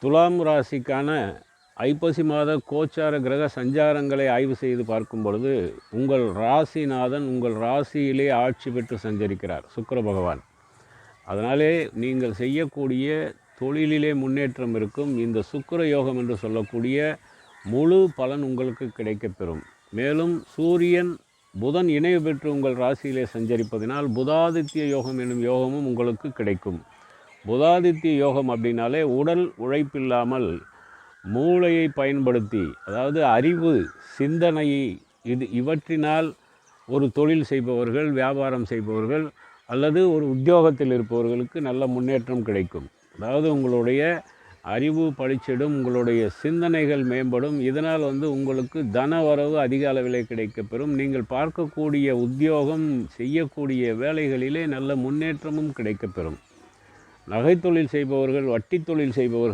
துலாம் ராசிக்கான ஐப்பசி மாத கோச்சார கிரக சஞ்சாரங்களை ஆய்வு செய்து பார்க்கும் பொழுது உங்கள் ராசிநாதன் உங்கள் ராசியிலே ஆட்சி பெற்று சஞ்சரிக்கிறார் சுக்கிர பகவான். அதனாலே நீங்கள் செய்யக்கூடிய தொழிலிலே முன்னேற்றம் இருக்கும். இந்த சுக்கிர யோகம் என்று சொல்லக்கூடிய முழு பலன் உங்களுக்கு கிடைக்கப்பெறும். மேலும் சூரியன் புதன் இணைவு பெற்று உங்கள் ராசியிலே சஞ்சரிப்பதினால் புதாதித்ய யோகம் என்னும் யோகமும் உங்களுக்கு கிடைக்கும். புதாதித்ய யோகம் அப்படின்னாலே உடல் உழைப்பில்லாமல் மூளையை பயன்படுத்தி, அதாவது அறிவு சிந்தனையை இவற்றினால் ஒரு தொழில் செய்பவர்கள், வியாபாரம் செய்பவர்கள் அல்லது ஒரு உத்தியோகத்தில் இருப்பவர்களுக்கு நல்ல முன்னேற்றம் கிடைக்கும். அதாவது உங்களுடைய அறிவு பளிச்சிடும், உங்களுடைய சிந்தனைகள் மேம்படும். இதனால் உங்களுக்கு தன வரவு அதிக அளவிலே கிடைக்கப்பெறும். நீங்கள் பார்க்கக்கூடிய உத்தியோகம், செய்யக்கூடிய வேலைகளிலே நல்ல முன்னேற்றமும் கிடைக்கப்பெறும். நகைத்தொழில் செய்பவர்கள், வட்டி தொழில் செய்பவர்கள்